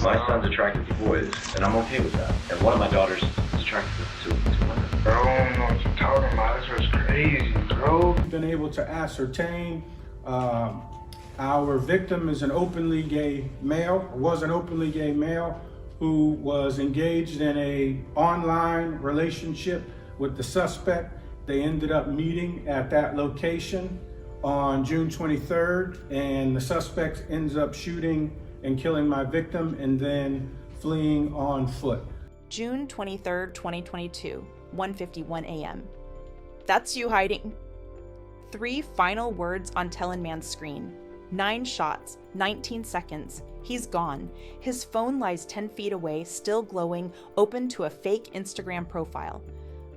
My son's attracted to boys, and I'm okay with that. And one of my daughters is attracted to women. Bro, I don't know what you're talking about. This was crazy, bro. Been able to ascertain our victim is an openly gay male, was an openly gay male who was engaged in a online relationship with the suspect. They ended up meeting at that location on June 23rd, and the suspect ends up shooting and killing my victim and then fleeing on foot. June 23rd, 2022, 1:51 a.m. That's you hiding. 3 final words on Telen Mann's screen. 9 shots, 19 seconds. He's gone. His phone lies 10 feet away, still glowing, open to a fake Instagram profile.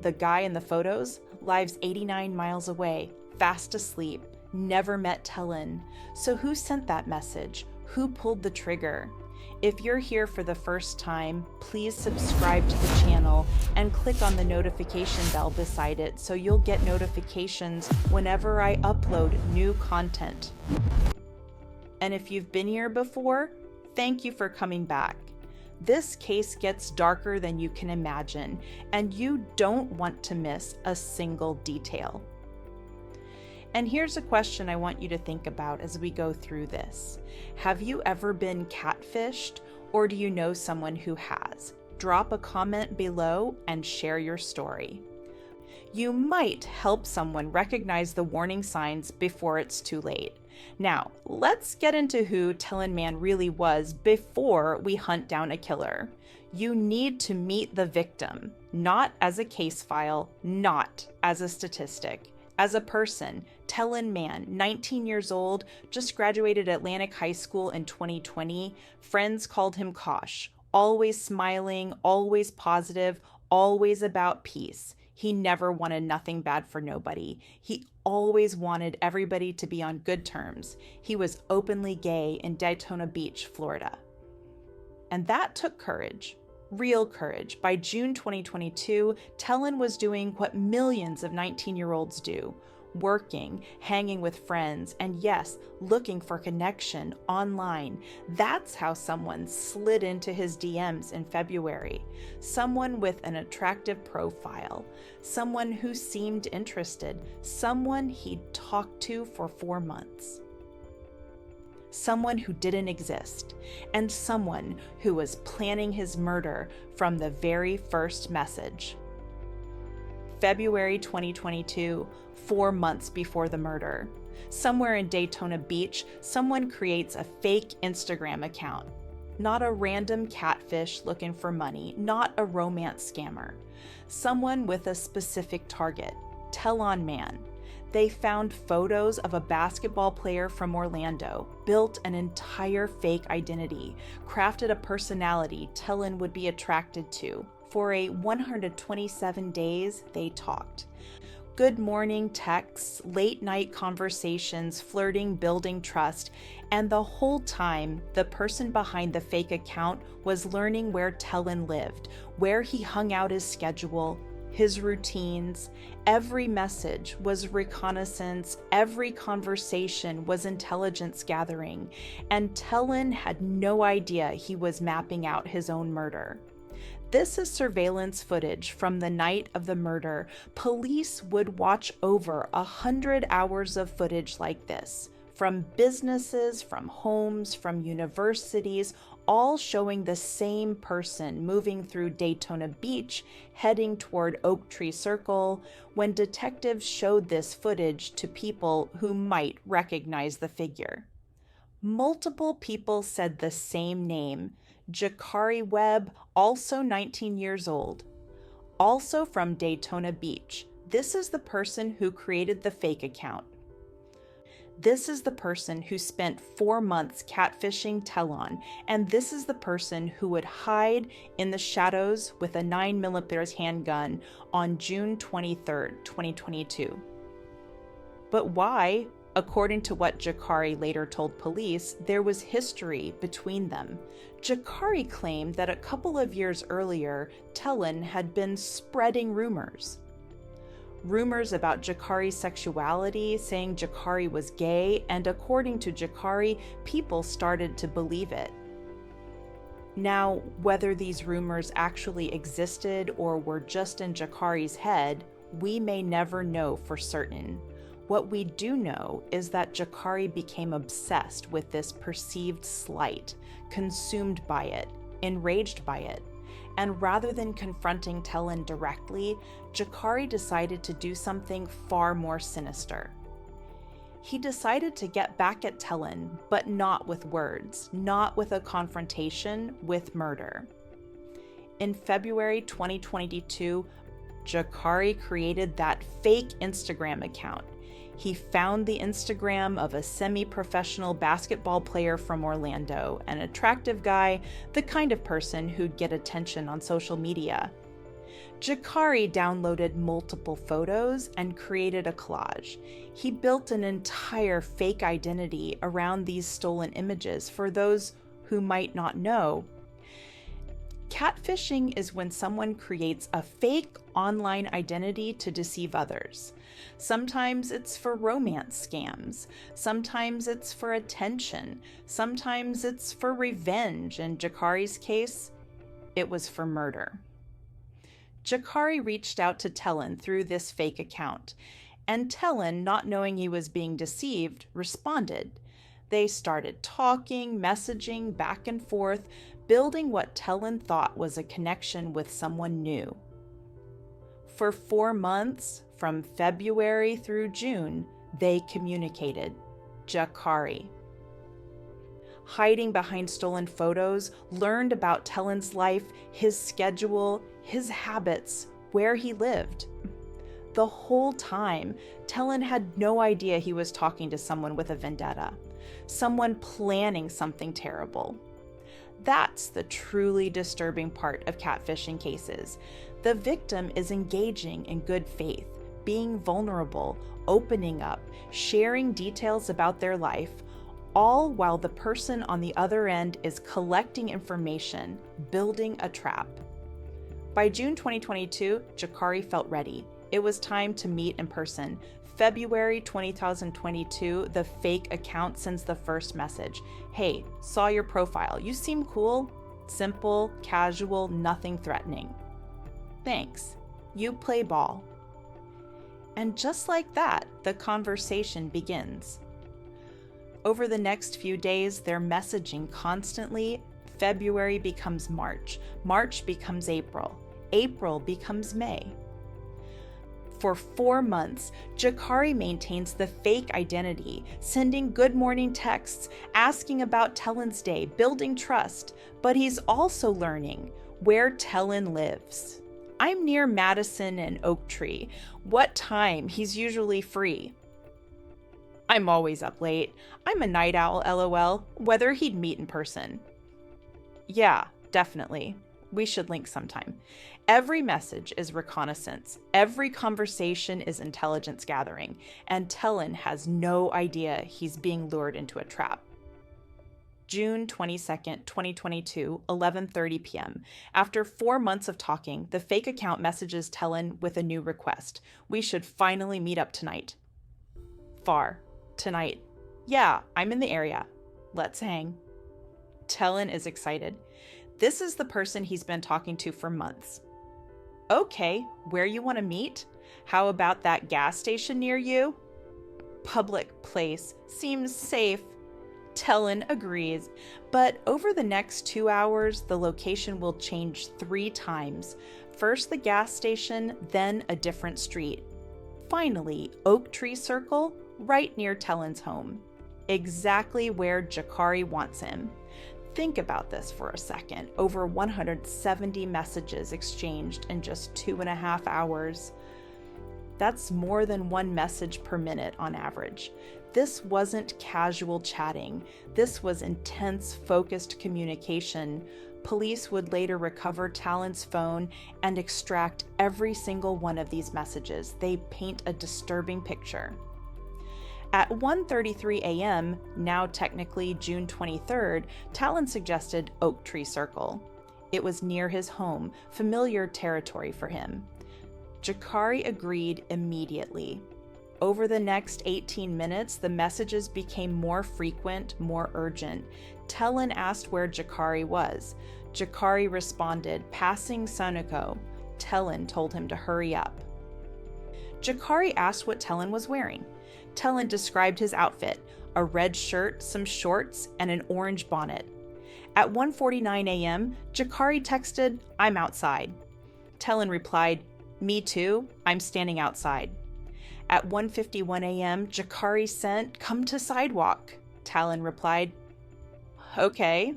The guy in the photos lives 89 miles away, fast asleep, never met Telen. So who sent that message? Who pulled the trigger? If you're here for the first time, please subscribe to the channel and click on the notification bell beside it so you'll get notifications whenever I upload new content. And if you've been here before, thank you for coming back. This case gets darker than you can imagine, and you don't want to miss a single detail. And here's a question I want you to think about as we go through this. Have you ever been catfished, or do you know someone who has? Drop a comment below and share your story. You might help someone recognize the warning signs before it's too late. Now, let's get into who Telen Mann really was before we hunt down a killer. You need to meet the victim, not as a case file, not as a statistic. As a person, Telen Mann, 19 years old, just graduated Atlantic High School in 2020. Friends called him Kosh, always smiling, always positive, always about peace. He never wanted nothing bad for nobody. He always wanted everybody to be on good terms. He was openly gay in Daytona Beach, Florida. And that took courage. Real courage. By June 2022, Telen was doing what millions of 19-year-olds do, working, hanging with friends, and yes, looking for connection online. That's how someone slid into his DMs in February. Someone with an attractive profile, someone who seemed interested, someone he'd talked to for 4 months. Someone who didn't exist, and someone who was planning his murder from the very first message. February 2022, 4 months before the murder. Somewhere in Daytona Beach, someone creates a fake Instagram account. Not a random catfish looking for money, not a romance scammer. Someone with a specific target, Telen Mann. They found photos of a basketball player from Orlando, built an entire fake identity, crafted a personality Telen would be attracted to. For a 127 days, they talked. Good morning texts, late night conversations, flirting, building trust, and the whole time, the person behind the fake account was learning where Telen lived, where he hung out his schedule, his routines. Every message was reconnaissance, every conversation was intelligence gathering, and Telen had no idea he was mapping out his own murder. This is surveillance footage from the night of the murder. Police would watch over 100 hours of footage like this, from businesses, from homes, from universities, all showing the same person moving through Daytona Beach, heading toward Oak Tree Circle, when detectives showed this footage to people who might recognize the figure. Multiple people said the same name, Jakari Webb, also 19 years old, also from Daytona Beach. This is the person who created the fake account. This is the person who spent 4 months catfishing Telen, and this is the person who would hide in the shadows with a 9mm handgun on June 23rd, 2022. But why? According to what Jakari later told police, there was history between them. Jakari claimed that a couple of years earlier, Telen had been spreading rumors. Rumors about Jakari's sexuality, saying Jakari was gay, and according to Jakari, people started to believe it. Now, whether these rumors actually existed or were just in Jakari's head, we may never know for certain. What we do know is that Jakari became obsessed with this perceived slight, consumed by it, enraged by it, and rather than confronting Telen directly, Jakari decided to do something far more sinister. He decided to get back at Telen, but not with words, not with a confrontation, with murder. In February 2022, Jakari created that fake Instagram account. He found the Instagram of a semi-professional basketball player from Orlando, an attractive guy, the kind of person who'd get attention on social media. Jakari downloaded multiple photos and created a collage. He built an entire fake identity around these stolen images. For those who might not know, catfishing is when someone creates a fake online identity to deceive others. Sometimes it's for romance scams. Sometimes it's for attention. Sometimes it's for revenge. In Jakari's case, it was for murder. Jakari reached out to Telen through this fake account, and Telen, not knowing he was being deceived, responded. They started talking, messaging back and forth, building what Telen thought was a connection with someone new. For 4 months, from February through June, they communicated. Jakari, hiding behind stolen photos, learned about Telen's life, his schedule, his habits, where he lived. The whole time, Telen had no idea he was talking to someone with a vendetta, someone planning something terrible. That's the truly disturbing part of catfishing cases. The victim is engaging in good faith, being vulnerable, opening up, sharing details about their life, all while the person on the other end is collecting information, building a trap. By June 2022, Jakari felt ready. It was time to meet in person. February 2022, the fake account sends the first message. Hey, saw your profile. You seem cool. Simple, casual, nothing threatening. Thanks. You play ball. And just like that, the conversation begins. Over the next few days, they're messaging constantly. February becomes March. March becomes April. April becomes May. For 4 months, Jakari maintains the fake identity, sending good morning texts, asking about Telen's day, building trust, but he's also learning where Telen lives. I'm near Madison and Oak Tree. What time? He's usually free. I'm always up late. I'm a night owl, LOL. Whether he'd meet in person. Yeah, definitely. We should link sometime. Every message is reconnaissance. Every conversation is intelligence gathering. And Telen has no idea he's being lured into a trap. June 22nd, 2022, 11:30 p.m. After 4 months of talking, the fake account messages Telen with a new request. We should finally meet up tonight. Far. Tonight. Yeah, I'm in the area. Let's hang. Telen is excited. This is the person he's been talking to for months. Okay, where you want to meet? How about that gas station near you? Public place. Seems safe. Telen agrees, but over the next 2 hours, the location will change 3 times. First the gas station, then a different street. Finally, Oak Tree Circle, right near Telen's home. Exactly where Jakari wants him. Think about this for a second. Over 170 messages exchanged in just 2.5 hours. That's more than 1 message per minute on average. This wasn't casual chatting. This was intense, focused communication. Police would later recover Telen's phone and extract every single one of these messages. They paint a disturbing picture. At 1:33 a.m., now technically June 23rd, Telen suggested Oak Tree Circle. It was near his home, familiar territory for him. Jakari agreed immediately. Over the next 18 minutes, the messages became more frequent, more urgent. Telen asked where Jakari was. Jakari responded, passing Sunako. Telen told him to hurry up. Jakari asked what Telen was wearing. Telen described his outfit, a red shirt, some shorts, and an orange bonnet. At 1:49 a.m., Jakari texted, "I'm outside." Telen replied, "Me too, I'm standing outside." At 1:51 a.m., Jakari sent, "Come to sidewalk." Telen replied, "Okay."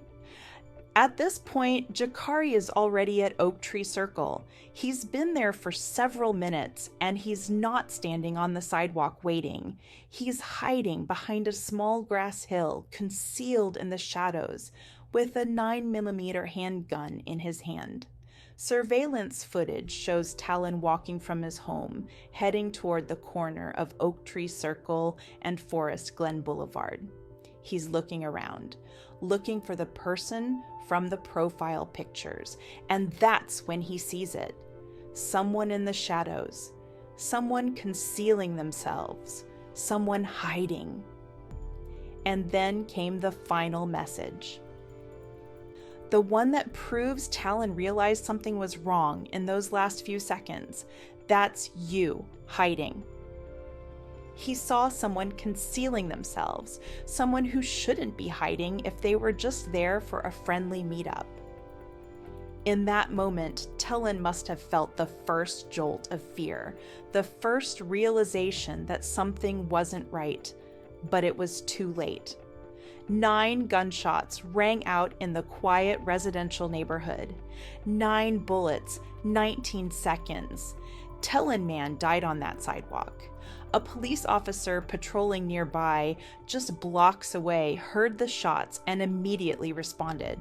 At this point, Jakari is already at Oak Tree Circle. He's been there for several minutes, and he's not standing on the sidewalk waiting. He's hiding behind a small grass hill, concealed in the shadows, with a 9mm handgun in his hand. Surveillance footage shows Telen walking from his home, heading toward the corner of Oak Tree Circle and Forest Glen Boulevard. He's looking around, looking for the person from the profile pictures, and that's when he sees it. Someone in the shadows, someone concealing themselves, someone hiding. And then came the final message. The one that proves Telen realized something was wrong in those last few seconds. That's you hiding. He saw someone concealing themselves, someone who shouldn't be hiding if they were just there for a friendly meetup. In that moment, Telen must have felt the first jolt of fear, the first realization that something wasn't right, but it was too late. 9 gunshots rang out in the quiet residential neighborhood. 9 bullets, 19 seconds. Telen Mann died on that sidewalk. A police officer patrolling nearby, just blocks away, heard the shots and immediately responded.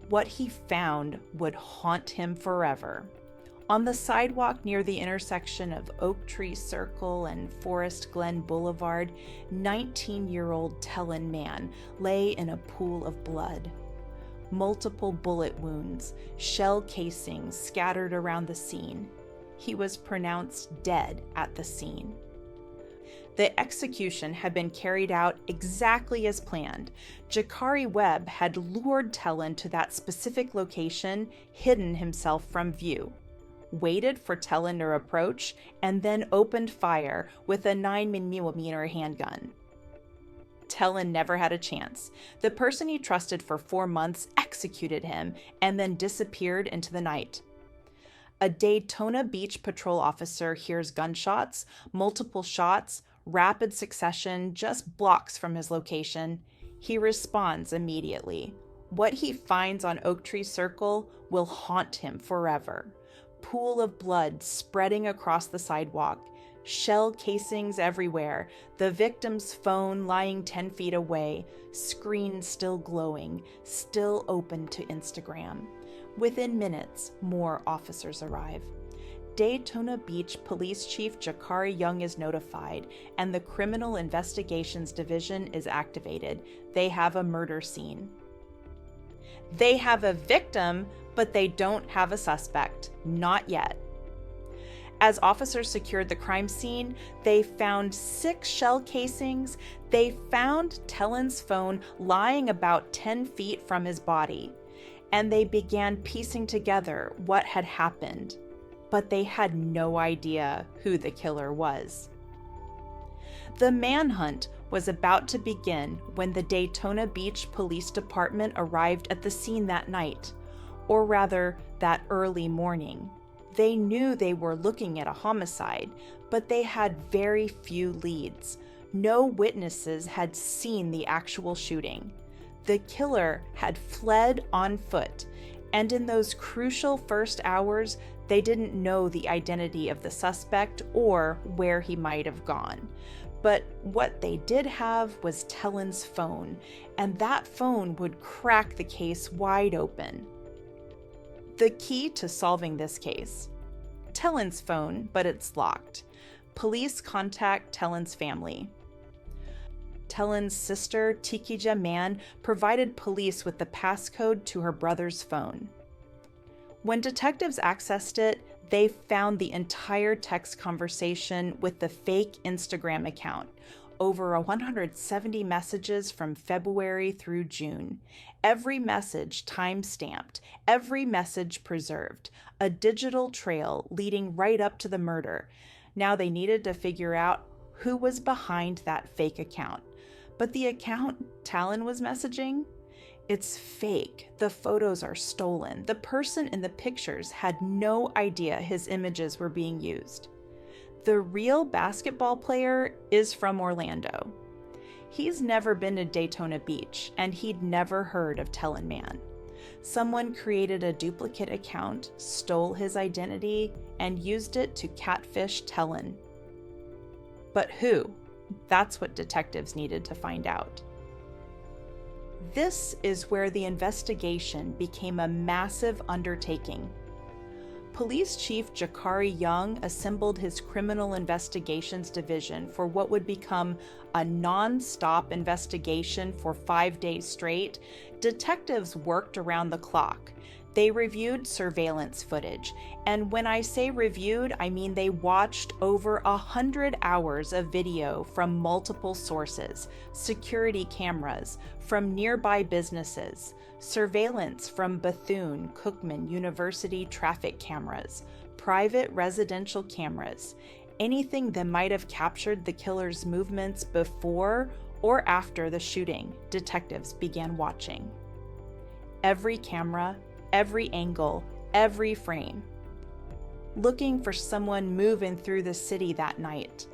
What he found would haunt him forever. On the sidewalk near the intersection of Oak Tree Circle and Forest Glen Boulevard, 19-year-old Telen Mann lay in a pool of blood. Multiple bullet wounds, shell casings scattered around the scene. He was pronounced dead at the scene. The execution had been carried out exactly as planned. Jakari Webb had lured Telen to that specific location, hidden himself from view, waited for Telen to approach, and then opened fire with a 9mm handgun. Telen never had a chance. The person he trusted for 4 months executed him and then disappeared into the night. A Daytona Beach patrol officer hears gunshots, multiple shots, rapid succession, just blocks from his location. He responds immediately. What he finds on Oak Tree Circle will haunt him forever. Pool of blood spreading across the sidewalk, shell casings everywhere, the victim's phone lying 10 feet away, screen still glowing, still open to Instagram. Within minutes, more officers arrive. Daytona Beach Police Chief Jakari Young is notified, and the Criminal Investigations Division is activated. They have a murder scene. They have a victim, but they don't have a suspect. Not yet. As officers secured the crime scene, they found 6 shell casings. They found Telen's phone lying about 10 feet from his body, and they began piecing together what had happened. But they had no idea who the killer was. The manhunt was about to begin when the Daytona Beach Police Department arrived at the scene that night, or rather, that early morning. They knew they were looking at a homicide, but they had very few leads. No witnesses had seen the actual shooting. The killer had fled on foot, and in those crucial first hours, they didn't know the identity of the suspect or where he might have gone. But what they did have was Telen's phone, and that phone would crack the case wide open. The key to solving this case: Telen's phone, but it's locked. Police contact Telen's family. Telen's sister, Tikija Mann, provided police with the passcode to her brother's phone. When detectives accessed it, they found the entire text conversation with the fake Instagram account, over 170 messages from February through June. Every message time-stamped, every message preserved, a digital trail leading right up to the murder. Now they needed to figure out who was behind that fake account. But the account Telen was messaging? It's fake. The photos are stolen. The person in the pictures had no idea his images were being used. The real basketball player is from Orlando. He's never been to Daytona Beach, and he'd never heard of Telen Mann. Someone created a duplicate account, stole his identity, and used it to catfish Telen. But who? That's what detectives needed to find out. This is where the investigation became a massive undertaking. Police Chief Jakari Young assembled his Criminal Investigations Division for what would become a non-stop investigation for 5 days straight. Detectives worked around the clock. They reviewed surveillance footage, and when I say reviewed, I mean they watched over 100 hours of video from multiple sources, security cameras, from nearby businesses, surveillance from Bethune-Cookman University traffic cameras, private residential cameras, anything that might have captured the killer's movements before or after the shooting. Detectives began watching. Every camera, every angle, every frame. Looking for someone moving through the city that night.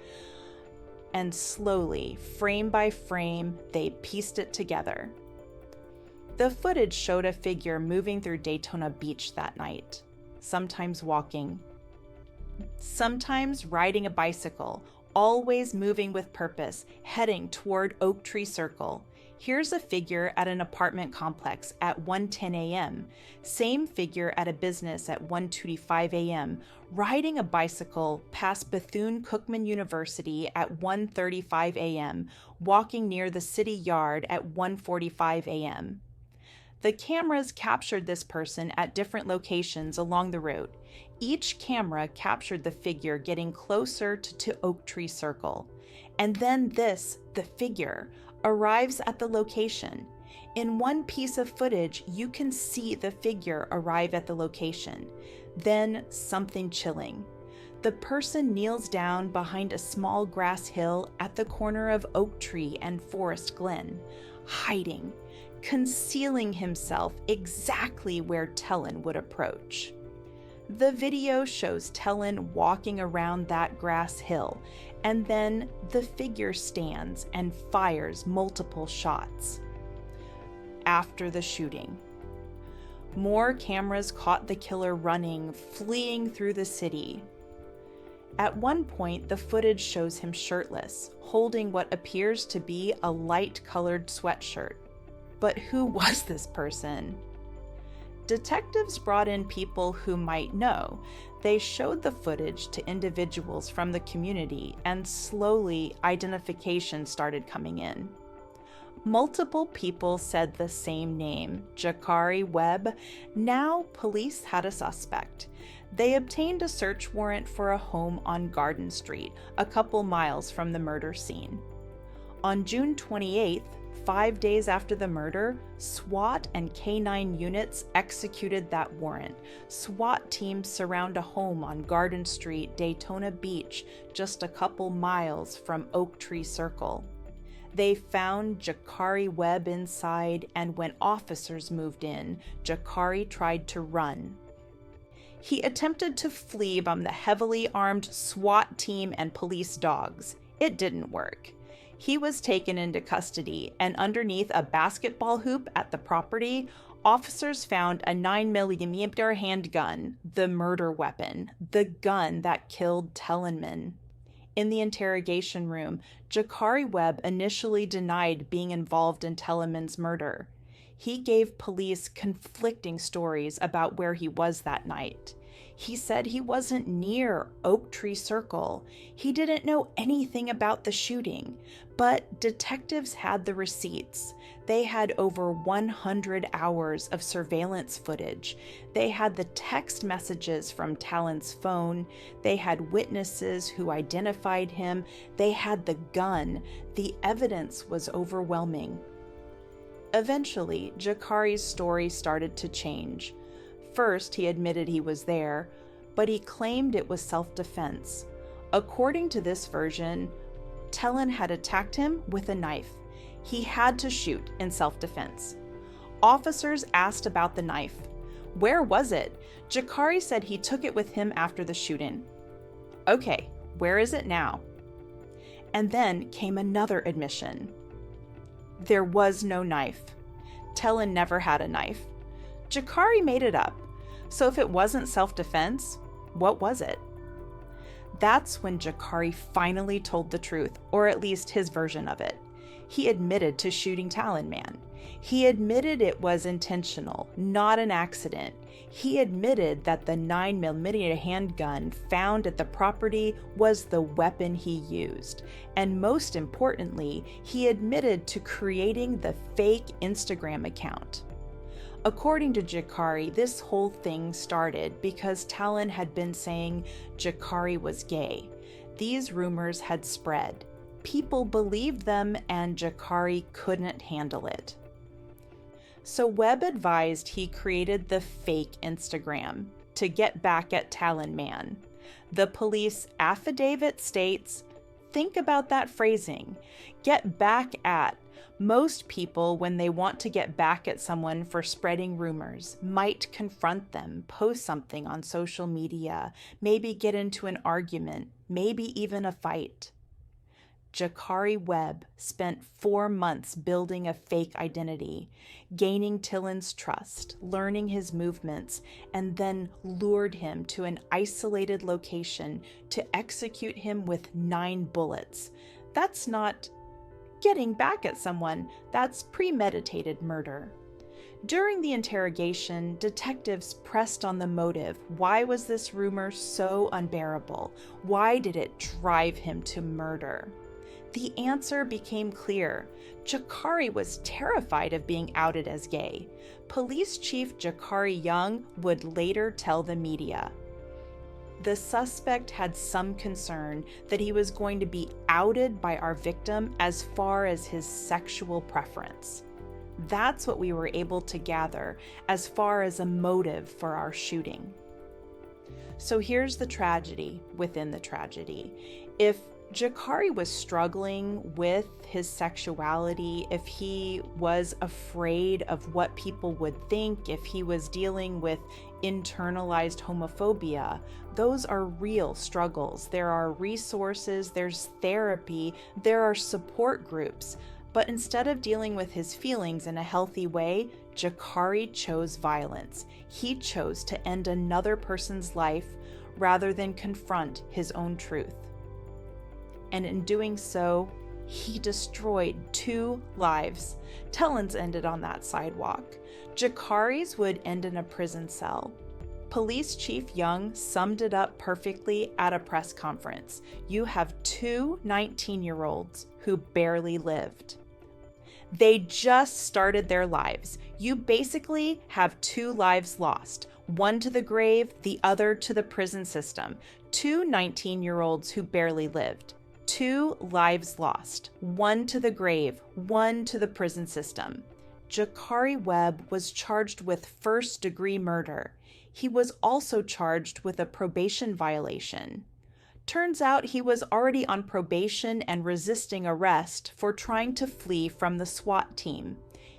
And slowly, frame by frame, they pieced it together. The footage showed a figure moving through Daytona Beach that night, sometimes walking, sometimes riding a bicycle, always moving with purpose, heading toward Oak Tree Circle. Here's a figure at an apartment complex at 1:10 a.m. Same figure at a business at 1:25 a.m. Riding a bicycle past Bethune-Cookman University at 1:35 a.m. Walking near the city yard at 1:45 a.m. The cameras captured this person at different locations along the route. Each camera captured the figure getting closer to Oak Tree Circle. And then the figure, arrives at the location. In one piece of footage, you can see the figure arrive at the location. Then something chilling. The person kneels down behind a small grass hill at the corner of Oak Tree and Forest Glen, hiding, concealing himself exactly where Telen would approach. The video shows Telen walking around that grass hill, and then the figure stands and fires multiple shots. After the shooting, more cameras caught the killer running, fleeing through the city. At one point, the footage shows him shirtless, holding what appears to be a light-colored sweatshirt. But who was this person? Detectives brought in people who might know. They showed the footage to individuals from the community, and slowly identification started coming in. Multiple people said the same name, Jakari Webb. Now police had a suspect. They obtained a search warrant for a home on Garden Street, a couple miles from the murder scene. On June 28th, 5 days after the murder, SWAT and K-9 units executed that warrant. SWAT teams surround a home on Garden Street, Daytona Beach, just a couple miles from Oak Tree Circle. They found Jakari Webb inside, and when officers moved in, Jakari tried to run. He attempted to flee from the heavily armed SWAT team and police dogs. It didn't work. He was taken into custody, and underneath a basketball hoop at the property, officers found a 9mm handgun, the murder weapon, the gun that killed Telen Mann. In the interrogation room, Jakari Webb initially denied being involved in Telen Mann's murder. He gave police conflicting stories about where he was that night. He said he wasn't near Oak Tree Circle. He didn't know anything about the shooting, but detectives had the receipts. They had over 100 hours of surveillance footage. They had the text messages from Talen's phone. They had witnesses who identified him. They had the gun. The evidence was overwhelming. Eventually, Jakari's story started to change. First, he admitted he was there, but he claimed it was self-defense. According to this version, Telen had attacked him with a knife. He had to shoot in self-defense. Officers asked about the knife. Where was it? Jakari said he took it with him after the shooting. Okay, where is it now? And then came another admission. There was no knife. Telen never had a knife. Jakari made it up. So if it wasn't self-defense, what was it? That's when Jakari finally told the truth, or at least his version of it. He admitted to shooting Telen Mann. He admitted it was intentional, not an accident. He admitted that the 9mm handgun found at the property was the weapon he used. And most importantly, he admitted to creating the fake Instagram account. According to Jakari, this whole thing started because Telen had been saying Jakari was gay. These rumors had spread. People believed them, and Jakari couldn't handle it. So Webb advised he created the fake Instagram to get back at Telen Mann. The police affidavit states, think about that phrasing, get back at. Most people, when they want to get back at someone for spreading rumors, might confront them, post something on social media, maybe get into an argument, maybe even a fight. Jakari Webb spent 4 months building a fake identity, gaining Telen's trust, learning his movements, and then lured him to an isolated location to execute him with 9 bullets. That's not getting back at someone, that's premeditated murder. During the interrogation, detectives pressed on the motive. Why was this rumor so unbearable? Why did it drive him to murder? The answer became clear. Jakari was terrified of being outed as gay. Police Chief Jakari Young would later tell the media. The suspect had some concern that he was going to be outed by our victim as far as his sexual preference. That's what we were able to gather as far as a motive for our shooting. So here's the tragedy within the tragedy. If Jakari was struggling with his sexuality, if he was afraid of what people would think, if he was dealing with internalized homophobia, those are real struggles. There are resources, there's therapy, there are support groups. But instead of dealing with his feelings in a healthy way, Jakari chose violence. He chose to end another person's life rather than confront his own truth. And in doing so, he destroyed 2 lives. Telen's ended on that sidewalk. Jakari's would end in a prison cell. Police Chief Young summed it up perfectly at a press conference. You have 2 19-year-olds who barely lived. They just started their lives. You basically have 2 lives lost. One to the grave, the other to the prison system. 2 19-year-olds who barely lived. 2 lives lost, 1 to the grave, 1 to the prison system. Jakari Webb was charged with first-degree murder. He was also charged with a probation violation. Turns out he was already on probation and resisting arrest for trying to flee from the SWAT team.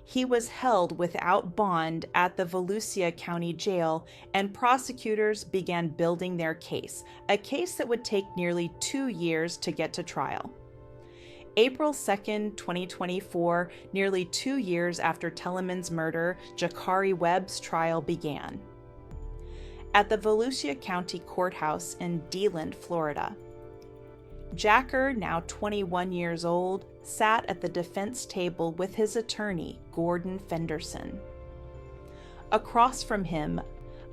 He was held without bond at the Volusia County Jail, and prosecutors began building their case, a case that would take nearly 2 years to get to trial. April 2nd, 2024, nearly 2 years after Telen Mann's murder, Jakari Webb's trial began. At the Volusia County Courthouse in DeLand, Florida. Jacker, now 21 years old, sat at the defense table with his attorney, Gordon Fenderson. Across from him,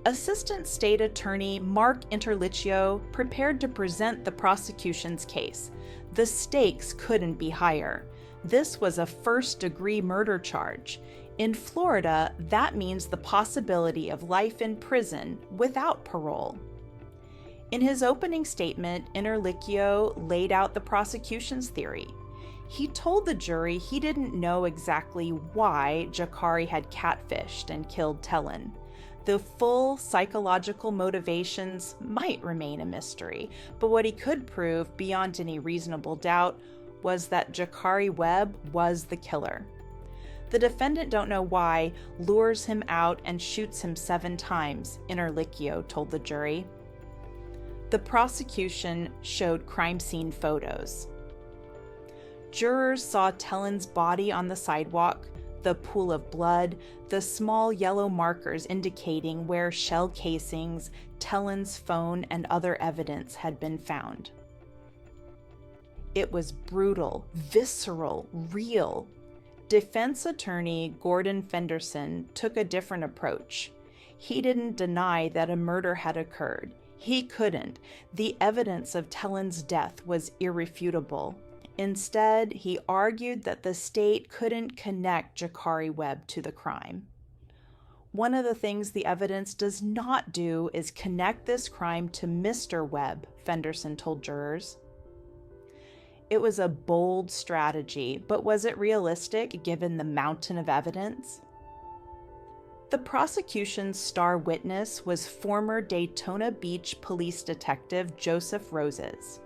Assistant State Attorney Mark Interrogation prepared to present the prosecution's case. The stakes couldn't be higher. This was a first-degree murder charge. In Florida, that means the possibility of life in prison without parole. In his opening statement, Interrogation laid out the prosecution's theory. He told the jury he didn't know exactly why Jakari had catfished and killed Telen. The full psychological motivations might remain a mystery, but what he could prove beyond any reasonable doubt was that Jakari Webb was the killer. The defendant don't know why lures him out and shoots him 7 times, Interrogation told the jury. The prosecution showed crime scene photos. Jurors saw Telen's body on the sidewalk, the pool of blood, the small yellow markers indicating where shell casings, Telen's phone, and other evidence had been found. It was brutal, visceral, real. Defense attorney Gordon Fenderson took a different approach. He didn't deny that a murder had occurred. He couldn't. The evidence of Telen's death was irrefutable. Instead, he argued that the state couldn't connect Jakari Webb to the crime. One of the things the evidence does not do is connect this crime to Mr. Webb, Fenderson told jurors. It was a bold strategy, but was it realistic given the mountain of evidence? The prosecution's star witness was former Daytona Beach police detective Joseph Roses.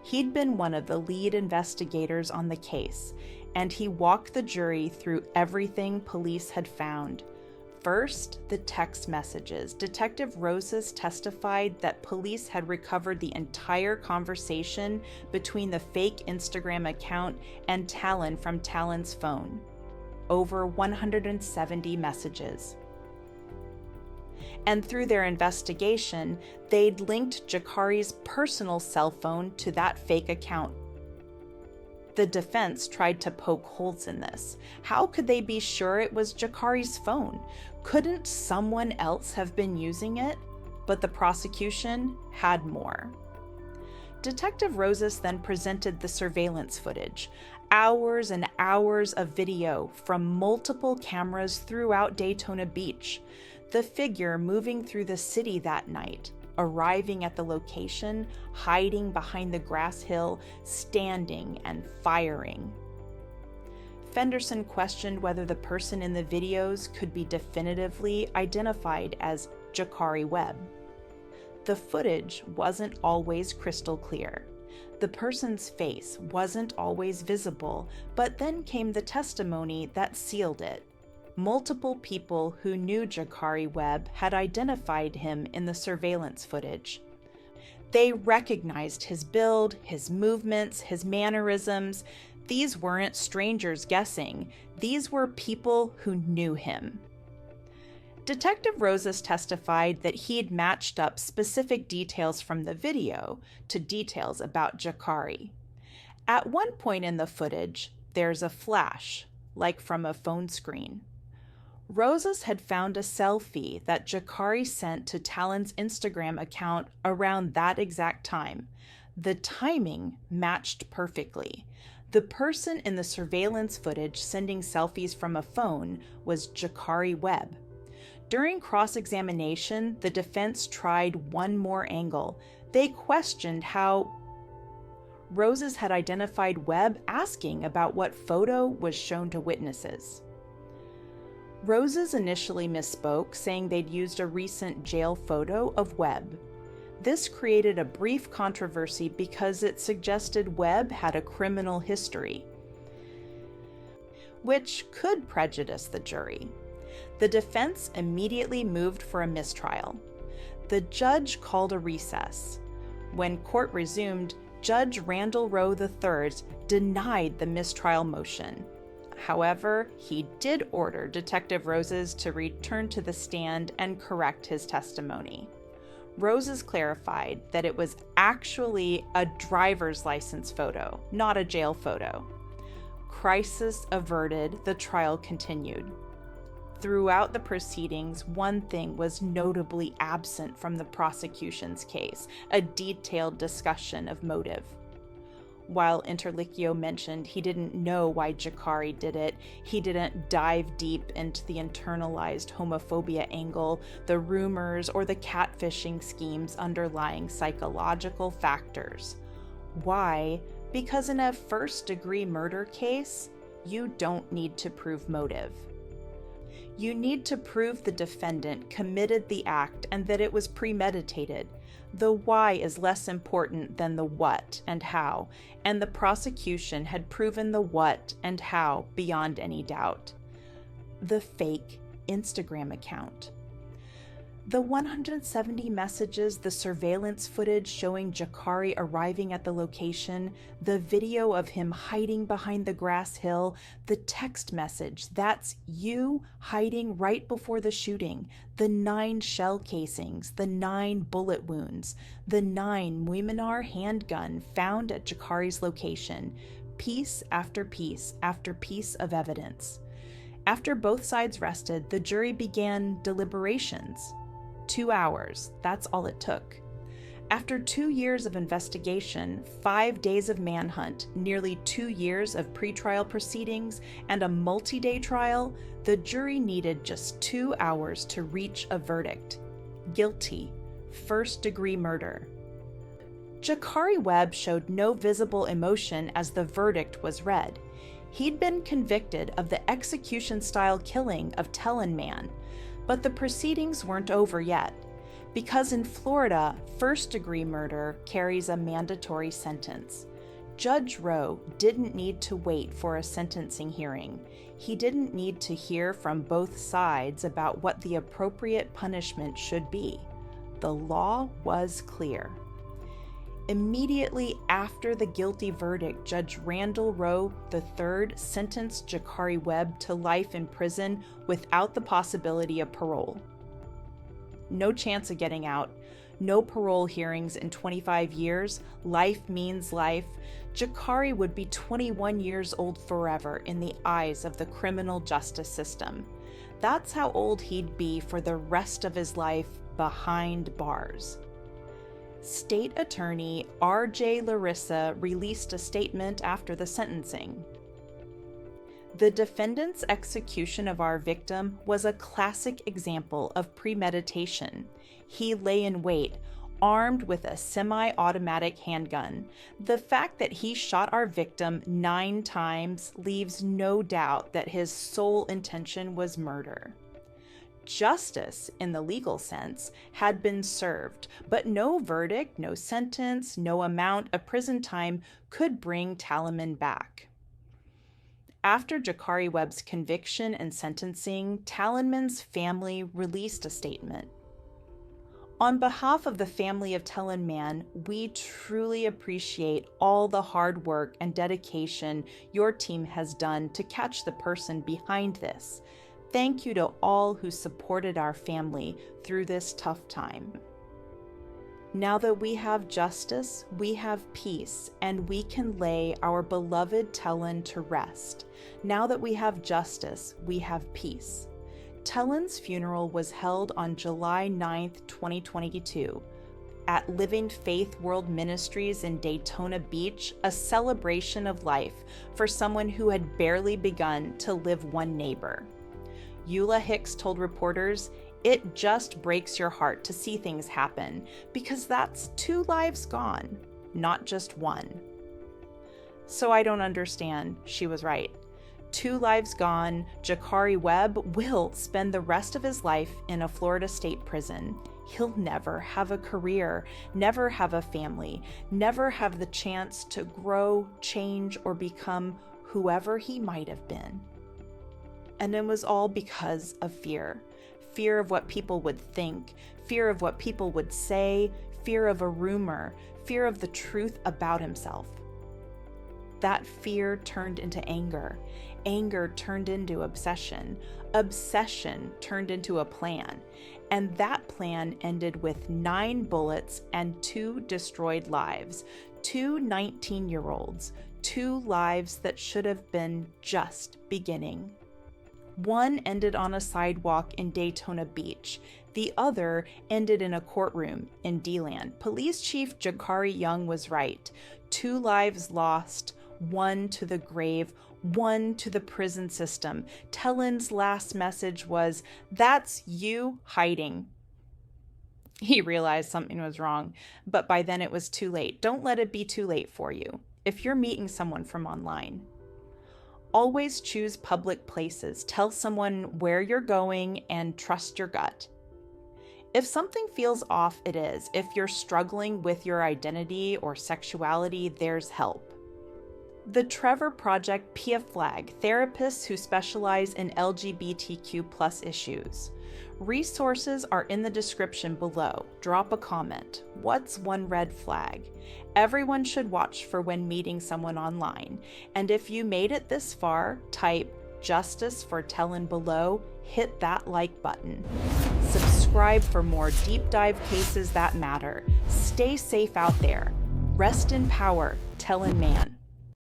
He'd been one of the lead investigators on the case, and he walked the jury through everything police had found. First, the text messages. Detective Roses testified that police had recovered the entire conversation between the fake Instagram account and Telen from Telen's phone. Over 170 messages. And through their investigation, they'd linked Jakari's personal cell phone to that fake account. The defense tried to poke holes in this. How could they be sure it was Jakari's phone? Couldn't someone else have been using it? But the prosecution had more. Detective Roses then presented the surveillance footage, hours and hours of video from multiple cameras throughout Daytona Beach. The figure moving through the city that night, arriving at the location, hiding behind the grass hill, standing and firing. Fenderson questioned whether the person in the videos could be definitively identified as Jakari Webb. The footage wasn't always crystal clear. The person's face wasn't always visible, but then came the testimony that sealed it. Multiple people who knew Jakari Webb had identified him in the surveillance footage. They recognized his build, his movements, his mannerisms. These weren't strangers guessing. These were people who knew him. Detective Roses testified that he had matched up specific details from the video to details about Jakari. At one point in the footage, there's a flash, like from a phone screen. Roses had found a selfie that Jakari sent to Telen's Instagram account around that exact time. The timing matched perfectly. The person in the surveillance footage sending selfies from a phone was Jakari Webb. During cross-examination, the defense tried one more angle. They questioned how Roses had identified Webb, asking about what photo was shown to witnesses. Roses initially misspoke, saying they'd used a recent jail photo of Webb. This created a brief controversy because it suggested Webb had a criminal history, which could prejudice the jury. The defense immediately moved for a mistrial. The judge called a recess. When court resumed, Judge Randall Rowe III denied the mistrial motion. However, he did order Detective Roses to return to the stand and correct his testimony. Roses clarified that it was actually a driver's license photo, not a jail photo. Crisis averted, the trial continued. Throughout the proceedings, one thing was notably absent from the prosecution's case: a detailed discussion of motive. While Interrogation mentioned he didn't know why Jakari did it, he didn't dive deep into the internalized homophobia angle, the rumors, or the catfishing schemes underlying psychological factors. Why? Because in a first-degree murder case, you don't need to prove motive. You need to prove the defendant committed the act and that it was premeditated. The why is less important than the what and how, and the prosecution had proven the what and how beyond any doubt. The fake Instagram account. The 170 messages, the surveillance footage showing Jakari arriving at the location, the video of him hiding behind the grass hill, the text message, "That's you," hiding right before the shooting, the 9 shell casings, the 9 bullet wounds, the 9 Muiminar handgun found at Jakari's location, piece after piece after piece of evidence. After both sides rested, the jury began deliberations. 2 hours, that's all it took. After 2 years of investigation, 5 days of manhunt, nearly 2 years of pretrial proceedings, and a multi-day trial, the jury needed just 2 hours to reach a verdict. Guilty, first-degree murder. Jakari Webb showed no visible emotion as the verdict was read. He'd been convicted of the execution-style killing of Telen Mann, but the proceedings weren't over yet, because in Florida, first-degree murder carries a mandatory sentence. Judge Rowe didn't need to wait for a sentencing hearing. He didn't need to hear from both sides about what the appropriate punishment should be. The law was clear. Immediately after the guilty verdict, Judge Randall Rowe III sentenced Jakari Webb to life in prison without the possibility of parole. No chance of getting out, no parole hearings in 25 years, life means life. Jakari would be 21 years old forever in the eyes of the criminal justice system. That's how old he'd be for the rest of his life behind bars. State Attorney R.J. Larissa released a statement after the sentencing. The defendant's execution of our victim was a classic example of premeditation. He lay in wait, armed with a semi-automatic handgun. The fact that he shot our victim 9 times leaves no doubt that his sole intention was murder. Justice, in the legal sense, had been served, but no verdict, no sentence, no amount of prison time could bring Telen Mann back. After Jakari Webb's conviction and sentencing, Telen Mann's family released a statement. On behalf of the family of Telen Mann, we truly appreciate all the hard work and dedication your team has done to catch the person behind this. Thank you to all who supported our family through this tough time. Now that we have justice, we have peace, and we can lay our beloved Telen to rest. Now that we have justice, we have peace. Telen's funeral was held on July 9th, 2022, at Living Faith World Ministries in Daytona Beach, a celebration of life for someone who had barely begun to live one neighbor. Eula Hicks told reporters, "It just breaks your heart to see things happen, because that's 2 lives gone, not just 1. So I don't understand," she was right. 2 lives gone, Jakari Webb will spend the rest of his life in a Florida state prison. He'll never have a career, never have a family, never have the chance to grow, change, or become whoever he might have been. And it was all because of fear. Fear of what people would think, fear of what people would say, fear of a rumor, fear of the truth about himself. That fear turned into anger. Anger turned into obsession. Obsession turned into a plan. And that plan ended with 9 bullets and 2 destroyed lives. 2 19-year-olds. 2 lives that should have been just beginning. One ended on a sidewalk in Daytona Beach. The other ended in a courtroom in D-Land. Police Chief Jakari Young was right. 2 lives lost, 1 to the grave, 1 to the prison system. Telen's last message was, "That's you hiding." He realized something was wrong, but by then it was too late. Don't let it be too late for you. If you're meeting someone from online, always choose public places. Tell someone where you're going and trust your gut. If something feels off, it is. If you're struggling with your identity or sexuality, there's help. The Trevor Project PIA Flag, therapists who specialize in LGBTQ+ issues. Resources are in the description below. Drop a comment. What's one red flag? Everyone should watch for when meeting someone online. And if you made it this far, type "Justice for Telen" below, hit that like button. Subscribe for more deep dive cases that matter. Stay safe out there. Rest in power, Telen Mann.